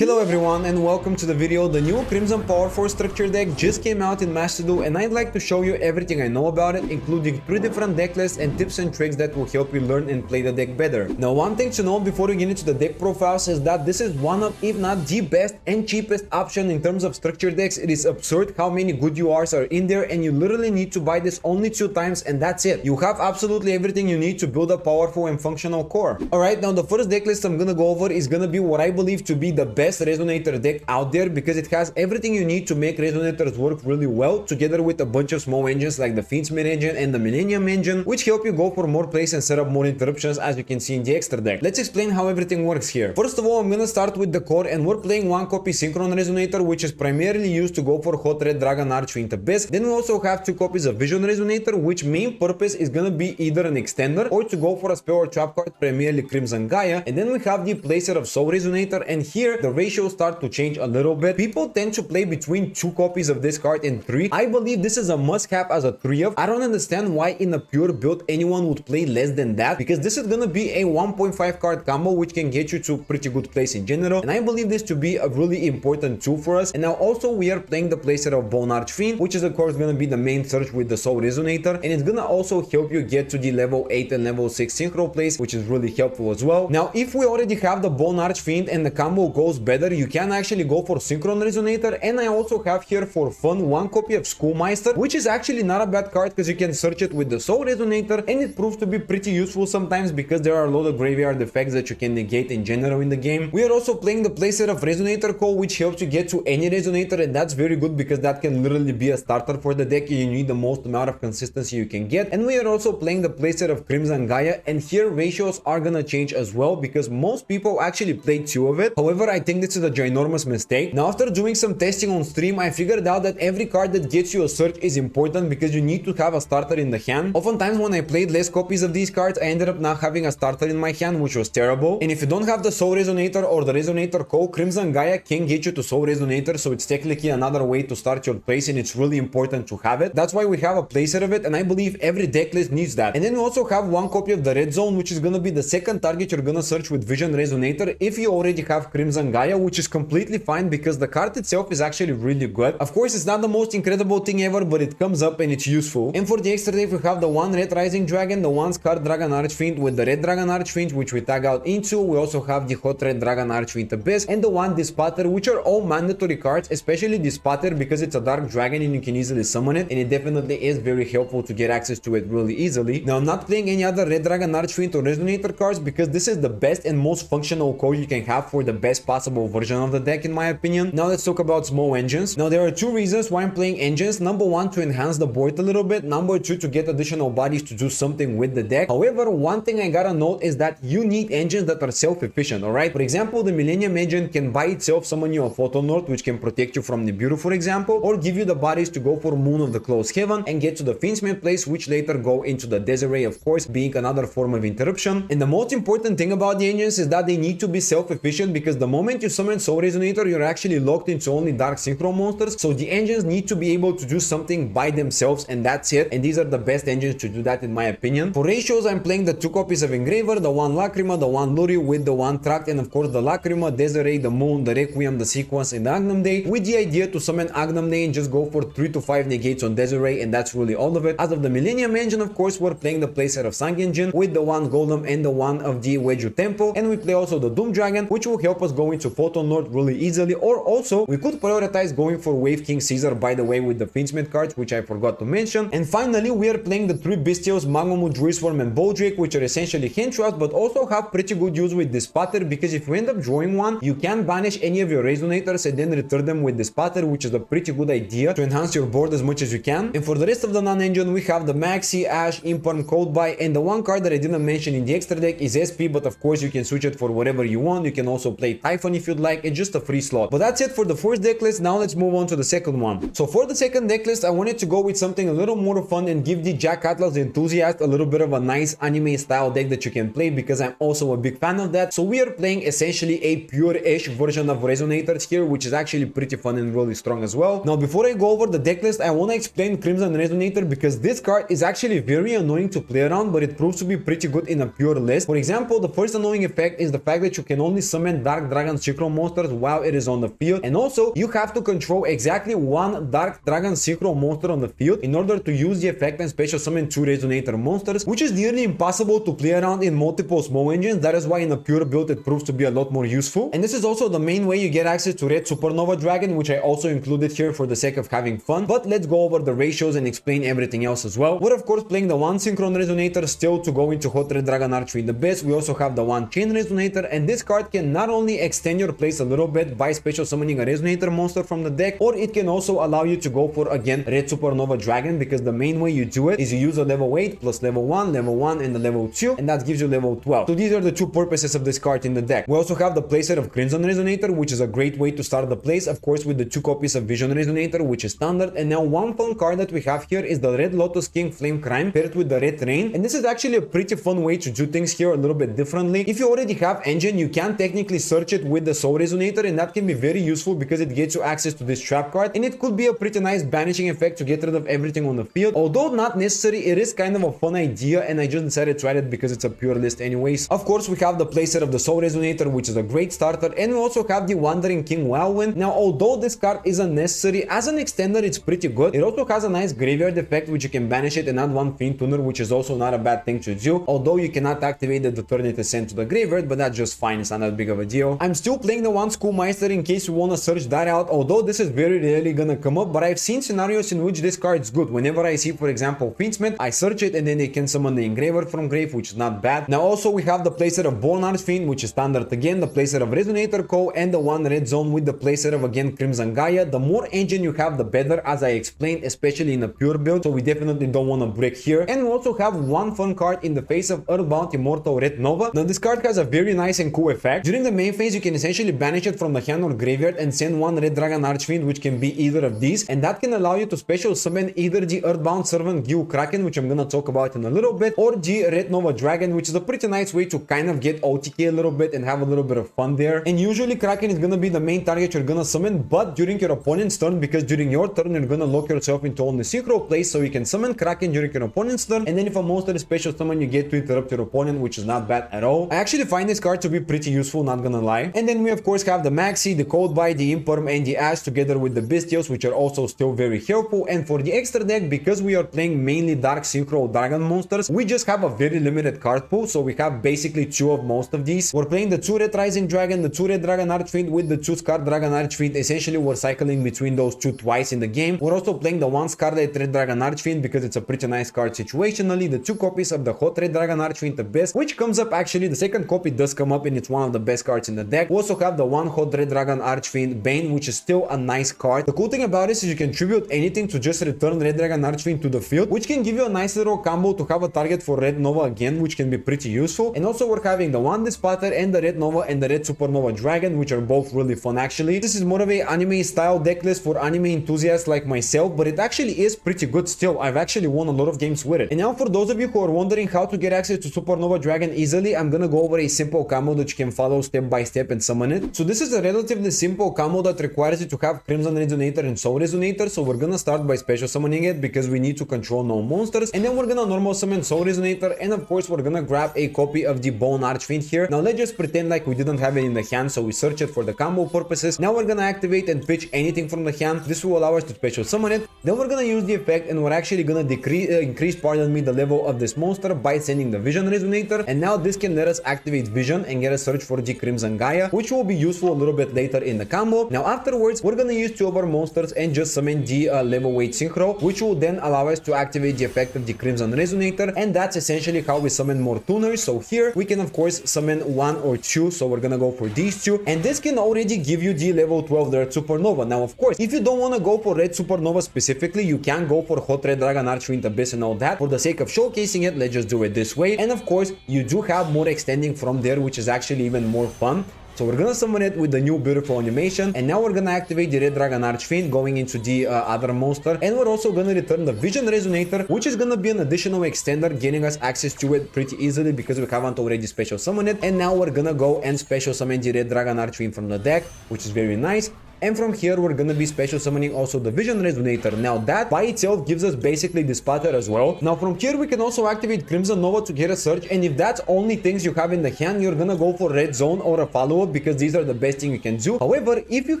Hello everyone and welcome to the video. The new Crimson Powerforce structure deck just came out in Match to Do, and I'd like to show you everything I know about it, including 3 different deck lists and tips and tricks that will help you learn and play the deck better. Now, one thing to know before we get into the deck profiles is that this is one of, if not the best and cheapest option in terms of structure decks. It is absurd how many good URs are in there, and you literally need to buy this only 2 times and that's it. You have absolutely everything you need to build a powerful and functional core. Alright, now the first deck list I'm gonna go over is gonna be what I believe to be the best Resonator deck out there, because it has everything you need to make Resonators work really well, together with a bunch of small engines like the Fiendsmith engine and the Millennium engine, which help you go for more plays and set up more interruptions, as you can see in the extra deck. Let's explain how everything works here. First of all, I'm gonna start with the core, and we're playing 1 copy Synchron Resonator, which is primarily used to go for Hot Red Dragon Archfiend Abyss. Then we also have 2 copies of Vision Resonator, which main purpose is gonna be either an extender or to go for a spell or trap card, primarily Crimson Gaia. And then we have the placer of Soul Resonator, and here the ratios start to change a little bit. People tend to play between 2 copies of this card and 3. I believe this is a must-have as a 3 of. I don't understand why in a pure build anyone would play less than that, because this is gonna be a 1.5 card combo which can get you to pretty good plays in general, and I believe this to be a really important tool for us. And now also we are playing the placer of Bone Archfiend, which is of course gonna be the main search with the Soul Resonator, and it's gonna also help you get to the level 8 and level 6 synchro plays, which is really helpful as well. Now, if we already have the Bone Archfiend and the combo goes better, you can actually go for Synchron Resonator. And I also have here for fun 1 copy of Schoolmeister, which is actually not a bad card because you can search it with the Soul Resonator, and it proves to be pretty useful sometimes because there are a lot of graveyard effects that you can negate in general in the game. We are also playing the playset of Resonator Call, which helps you get to any Resonator, and that's very good because that can literally be a starter for the deck. You need the most amount of consistency you can get. And we are also playing the playset of Crimson Gaia, and here ratios are gonna change as well because most people actually play 2 of it. However, I think this is a ginormous mistake. Now, after doing some testing on stream, I figured out that every card that gets you a search is important because you need to have a starter in the hand. Oftentimes when I played less copies of these cards, I ended up not having a starter in my hand, which was terrible. And if you don't have the Soul Resonator or the Resonator Call, Crimson Gaia can get you to Soul Resonator, so it's technically another way to start your place, and it's really important to have it. That's why we have a playset of it, and I believe every deck list needs that. And then we also have 1 copy of the Red Zone, which is gonna be the second target you're gonna search with Vision Resonator if you already have Crimson Gaia, which is completely fine because the card itself is actually really good. Of course, it's not the most incredible thing ever, but it comes up and it's useful. And for the extra deck, we have the 1 Red Rising Dragon, the 1 Scarred Dragon Archfiend with the Red Dragon Archfiend, which we tag out into. We also have the Hot Red Dragon Archfiend Abyss and the 1 Dispater, which are all mandatory cards, especially Dispater because it's a Dark Dragon and you can easily summon it, and it definitely is very helpful to get access to it really easily. Now, I'm not playing any other Red Dragon Archfiend or Resonator cards because this is the best and most functional core you can have for the best possible version of the deck, in my opinion. Now let's talk about small engines. Now, there are 2 reasons why I'm playing engines. Number 1, to enhance the board a little bit. Number 2, to get additional bodies to do something with the deck. However, one thing I gotta note is that you need engines that are self-efficient, alright? For example, the Millennium engine can by itself summon you a Photon Lord, which can protect you from Nibiru, for example, or give you the bodies to go for Moon of the Closed Heaven and get to the Fiendsmith place, which later go into the Desiree, of course, being another form of interruption. And the most important thing about the engines is that they need to be self-efficient, because the moment you summon Soul Resonator, you're actually locked into only Dark Synchro monsters, so the engines need to be able to do something by themselves, and that's it. And these are the best engines to do that, in my opinion. For ratios, I'm playing the 2 copies of Engraver, the 1 Lacrima, the 1 Luri with the 1 Tract, and of course the Lacrima, Desiree, the Moon, the Requiem, the Sequence, and the Agnum Day, with the idea to summon Agnum Day and just go for 3 to 5 negates on Desiree, and that's really all of it. As of the Millennium engine, of course, we're playing the playset of Sang engine with the 1 Golem and the 1 of the Weju Temple, and we play also the Doom Dragon, which will help us go into Photon Lord really easily. Or also we could prioritize going for Wave King Caesar, by the way, with the Fiendsmith cards, which I forgot to mention. And finally, we are playing the 3 Bestials, Magomu, Druisworm, and Bowdrake, which are essentially hand traps, but also have pretty good use with Dispater, because if you end up drawing one, you can banish any of your Resonators and then return them with Dispater, which is a pretty good idea to enhance your board as much as you can. And for the rest of the non-engine, we have the Maxi, Ash, Imperm, Codebuy, and the 1 card that I didn't mention in the extra deck is SP, but of course you can switch it for whatever you want. You can also play Typhon if you'd like. It's just a free slot. But that's it for the first deck list. Now let's move on to the second one. So for the second deck list, I wanted to go with something a little more fun and give the Jack Atlas enthusiast a little bit of a nice anime style deck that you can play, because I'm also a big fan of that. So we are playing essentially a pure-ish version of Resonators here, which is actually pretty fun and really strong as well. Now, before I go over the deck list, I want to explain Crimson Resonator, because this card is actually very annoying to play around, but it proves to be pretty good in a pure list. For example, the first annoying effect is the fact that you can only summon Dark Dragons synchro monsters while it is on the field. And also, you have to control exactly one Dark Dragon synchro monster on the field in order to use the effect and special summon 2 Resonator monsters, which is nearly impossible to play around in multiple small engines. That is why in a pure build it proves to be a lot more useful. And this is also the main way you get access to Red Supernova Dragon, which I also included here for the sake of having fun. But let's go over the ratios and explain everything else as well. We're of course playing the 1 Synchron Resonator still to go into Hot Red Dragon Archfiend the best. We also have the 1 Chain Resonator, and this card can not only extend your plays a little bit by special summoning a Resonator monster from the deck, or it can also allow you to go for again Red Supernova Dragon, because the main way you do it is you use a level 8 plus level 1, and the level 2, and that gives you level 12. So these are the 2 purposes of this card in the deck. We also have the playset of Crimson Resonator, which is a great way to start the plays, of course with the 2 copies of Vision Resonator, which is standard. And now one fun card that we have here is the Red Lotus King Flame Crime paired with the Red Rain, and this is actually a pretty fun way to do things here a little bit differently. If you already have engine, you can technically search it with the Soul Resonator, and that can be very useful because it gets you access to this trap card, and it could be a pretty nice banishing effect to get rid of everything on the field. Although not necessary, it is kind of a fun idea, and I just decided to try it because it's a pure list anyways. Of course, we have the playset of the Soul Resonator, which is a great starter, and we also have the Wandering King Wildwind. Now, although this card isn't necessary, as an extender it's pretty good. It also has a nice graveyard effect, which you can banish it and add 1 Fiend Tuner, which is also not a bad thing to do, although you cannot activate it to turn it sent to the graveyard, but that's just fine. It's not that big of a deal. I'm still playing the 1 Schoolmeister in case you want to search that out, although this is very rarely gonna come up, but I've seen scenarios in which this card is good. Whenever I see, for example, Fiendsmith, I search it and then they can summon the Engraver from grave, which is not bad. Now also we have the playset of Bone Archfiend, which is standard again, the playset of Resonator Co, and the 1 Red Zone with the playset of again Crimson Gaia. The more engine you have, the better, as I explained, especially in a pure build, so we definitely don't want to break here. And we also have one fun card in the face of Earthbound Immortal Red Nova. Now this card has a very nice and cool effect. During the main phase, you can essentially banish it from the hand or graveyard and send 1 Red Dragon Archfiend, which can be either of these, and that can allow you to special summon either the Earthbound Servant Gil Kraken, which I'm gonna talk about in a little bit, or the Red Nova Dragon, which is a pretty nice way to kind of get OTK a little bit and have a little bit of fun there. And usually Kraken is gonna be the main target you're gonna summon, but during your opponent's turn, because during your turn you're gonna lock yourself into only synchro plays, so you can summon Kraken during your opponent's turn, and then if a monster is special summon, you get to interrupt your opponent, which is not bad at all. I actually find this card to be pretty useful, not gonna lie. And then we of course have the Maxi, the Coldbite, the Imperm, and the Ash together with the Bestials, which are also still very helpful. And for the extra deck, because we are playing mainly Dark Synchro Dragon monsters, we just have a very limited card pool, so we have basically 2 of most of these. We're playing the 2 Red Rising Dragon, the 2 Red Dragon Archfiend with the 2 Scar Dragon Archfiend. Essentially we're cycling between those 2 twice in the game. We're also playing the 1 Scarlet Red Dragon Archfiend because it's a pretty nice card situationally, the 2 copies of the Hot Red Dragon Archfiend the best, which comes up actually, the second copy does come up and it's one of the best cards in the deck. We also have the 1 Hot Red Dragon Archfiend Bane, which is still a nice card. The cool thing about this is you can tribute anything to just return Red Dragon Archfiend to the field, which can give you a nice little combo to have a target for Red Nova again, which can be pretty useful. And also we're having the 1 Despotter and the Red Nova and the Red Supernova Dragon, which are both really fun actually. This is more of a anime style deck list for anime enthusiasts like myself, but it actually is pretty good still. I've actually won a lot of games with it. And now for those of you who are wondering how to get access to Supernova Dragon easily, I'm gonna go over a simple combo that you can follow step by step and summon it. So this is a relatively simple combo that requires you to have Crimson Resonator and Soul Resonator. So we're gonna start by special summoning it because we need to control no monsters, and then we're gonna normal summon Soul Resonator, and of course we're gonna grab a copy of the Bone Archfiend here. Now let's just pretend like we didn't have it in the hand, so we search it for the combo purposes. Now we're gonna activate and pitch anything from the hand. This will allow us to special summon it. Then we're gonna use the effect, and we're actually gonna increase the level of this monster by sending the Vision Resonator. And now this can let us activate Vision and get a search for the Crimson Gaia, which will be useful a little bit later in the combo. Now afterwards, we're gonna use 2 of our monsters and just summon the level 8 Synchro, which will then allow us to activate the effect of the Crimson Resonator, and that's essentially how we summon more tuners. So here we can of course summon 1 or 2, so we're gonna go for these 2, and this can already give you the level 12 Red Supernova. Now of course, if you don't want to go for Red Supernova specifically, you can go for Hot Red Dragon Archfiend Abyss and all that. For the sake of showcasing it, let's just do it this way, and of course you do have more extending from there, which is actually even more fun. So we're gonna summon it with the new beautiful animation, and now we're gonna activate the Red Dragon Archfiend going into the other monster, and we're also gonna return the Vision Resonator, which is gonna be an additional extender, getting us access to it pretty easily because we haven't already special summoned it. And now we're gonna go and special summon the Red Dragon Archfiend from the deck, which is very nice. And from here, we're gonna be special summoning also the Vision Resonator. Now that by itself gives us basically the spotter as well. Now from here, we can also activate Crimson Nova to get a search. And if that's only things you have in the hand, you're gonna go for Red Zone or a follow-up because these are the best thing you can do. However, if you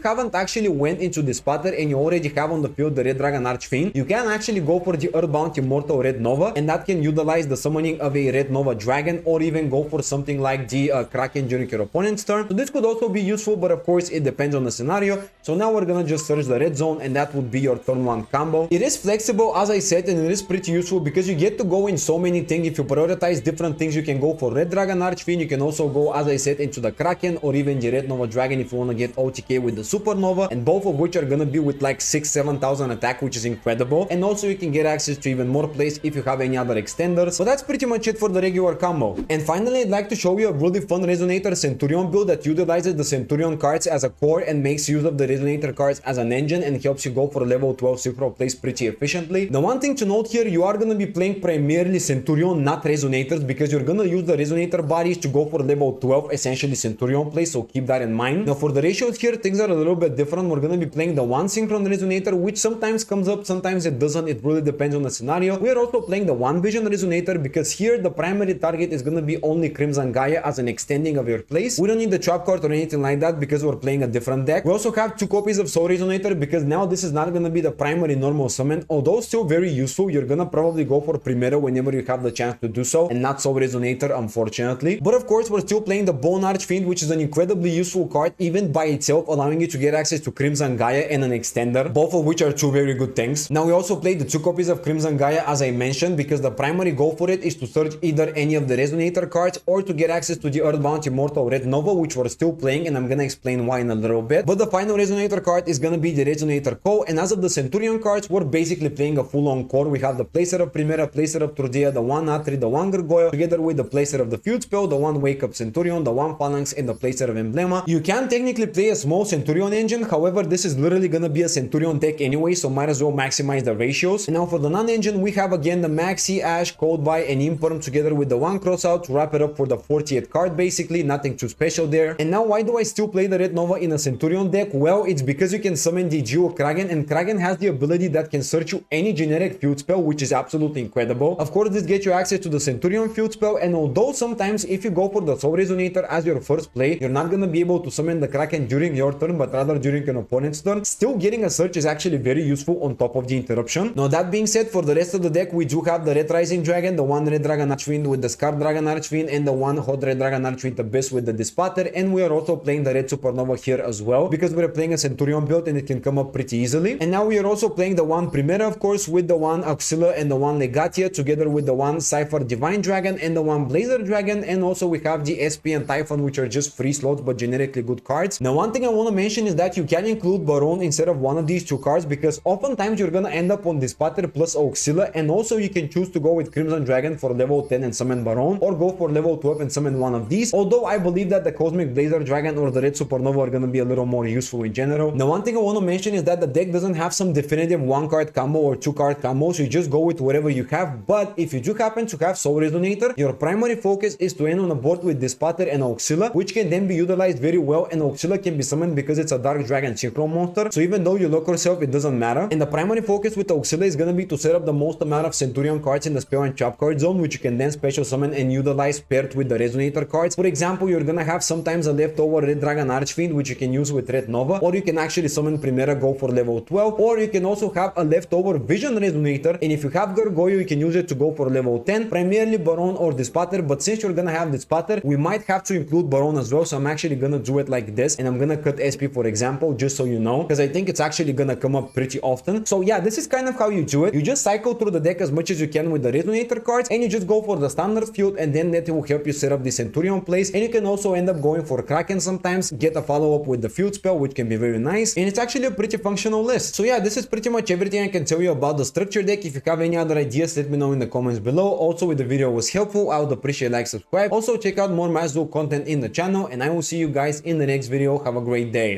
haven't actually went into the spotter and you already have on the field the Red Dragon Archfiend, you can actually go for the Earthbound Immortal Red Nova, and that can utilize the summoning of a Red Nova Dragon, or even go for something like the Kraken during your opponent's turn. So this could also be useful, but of course it depends on the scenario. So now we're gonna just search the Red Zone, and that would be your turn 1 combo. It is flexible, as I said, and it is pretty useful because you get to go in so many things. If you prioritize different things, you can go for Red Dragon Archfiend, you can also go, as I said, into the Kraken or even the Red Nova Dragon if you want to get OTK with the Supernova, and both of which are gonna be with like 6,000-7,000 attack, which is incredible. And also you can get access to even more plays if you have any other extenders. So that's pretty much it for the regular combo. And finally, I'd like to show you a really fun Resonator Centurion build that utilizes the Centurion cards as a core and makes use of the Resonator cards as an engine and helps you go for level 12 synchro plays pretty efficiently. The one thing to note here, you are gonna be playing primarily Centurion, not Resonators, because you're gonna use the Resonator bodies to go for level 12 essentially Centurion plays, so keep that in mind. Now for the ratios here, things are a little bit different. We're gonna be playing the 1 Synchron Resonator, which sometimes comes up, sometimes it doesn't. It really depends on the scenario. We are also playing the 1 Vision Resonator because here the primary target is gonna be only Crimson Gaia as an extending of your plays. We don't need the trap card or anything like that because we're playing a different deck. We also have 2 copies of Soul Resonator because now this is not gonna be the primary normal summon, although still very useful. You're gonna probably go for Primero whenever you have the chance to do so, and not Soul Resonator, unfortunately. But of course, we're still playing the Bone Archfiend, which is an incredibly useful card even by itself, allowing you to get access to Crimson Gaia and an extender, both of which are 2 very good things. Now we also played the 2 copies of Crimson Gaia, as I mentioned, because the primary goal for it is to search either any of the Resonator cards or to get access to the Earthbound Immortal Red Nova, which we're still playing, and I'm gonna explain why in a little bit. But the final Resonator card is gonna be the Resonator Co, and as of the Centurion cards, we're basically playing a full-on core. We have the Placer of Primera, Placer of Trudea, the 1 Atri, the 1 Gargoyle, together with the Placer of the Field Spell, the 1 Wake Up Centurion, the 1 Phalanx, and the Placer of Emblema. You can technically play a small Centurion engine, however, this is literally gonna be a Centurion deck anyway, so might as well maximize the ratios. And now for the non-engine, we have again the Maxi, Ash, Coldby, and Imperm together with the 1 Crossout to wrap it up for the 40th card, basically, nothing too special there. And now why do I still play the Red Nova in a Centurion deck? Well, it's because you can summon the Geo Kraken, and Kraken has the ability that can search you any generic field spell, which is absolutely incredible. Of course, this gets you access to the Centurion field spell, and although sometimes if you go for the Soul Resonator as your first play, you're not gonna be able to summon the Kraken during your turn, but rather during an opponent's turn, still getting a search is actually very useful on top of the interruption. Now that being said, for the rest of the deck, we do have the Red Rising Dragon, the 1 Red Dragon Archfiend with the Scar Dragon Archfiend, and the 1 Hot Red Dragon Archfiend Abyss with the Dispater, and we are also playing the Red Supernova here as well, because we're playing a Centurion build and it can come up pretty easily. And now we are also playing the 1 Primera, of course, with the 1 Auxilia and the 1 Legatia, together with the 1 Cypher Divine Dragon and the 1 Blazer Dragon, and also we have the SP and Typhon, which are just free slots but generically good cards. Now one thing I want to mention is that you can include Baron instead of one of these 2 cards, because oftentimes you're gonna end up on Dispater plus Auxilia, and also you can choose to go with Crimson Dragon for level 10 and summon Baron, or go for level 12 and summon one of these, although I believe that the Cosmic Blazer Dragon or the Red Supernova are gonna be a little more useful in general. Now one thing I want to mention is that the deck doesn't have some definitive 1 card combo or 2 card combo, so you just go with whatever you have. But if you do happen to have Soul Resonator, your primary focus is to end on a board with Dispater and Auxilia, which can then be utilized very well, and Auxilia can be summoned because it's a Dark Dragon Synchro monster, so even though you lock yourself, it doesn't matter. And the primary focus with Auxilia is gonna be to set up the most amount of Centurion cards in the spell and trap card zone, which you can then special summon and utilize paired with the Resonator cards. For example, you're gonna have sometimes a leftover Red Dragon Archfiend, which you can use with Red Nova, or you can actually summon Primera, go for level 12, or you can also have a leftover Vision Resonator, and if you have Gargoyle, you can use it to go for level 10, primarily Baron or Dispater. But since you're gonna have Dispater, we might have to include Baron as well, so I'm actually gonna do it like this, and I'm gonna cut SP, for example, just so you know, because I think it's actually gonna come up pretty often. So yeah, this is kind of how you do it. You just cycle through the deck as much as you can with the Resonator cards, and you just go for the standard field, and then that will help you set up the Centurion plays. And you can also end up going for Kraken sometimes, get a follow-up with the field spell, which can be very nice, and it's actually a pretty functional list. So yeah, this is pretty much everything I can tell you about the structure deck. If you have any other ideas, let me know in the comments below. Also, if the video was helpful, I would appreciate like, subscribe. Also check out more Mass Duel content in the channel, and I will see you guys in the next video. Have a great day.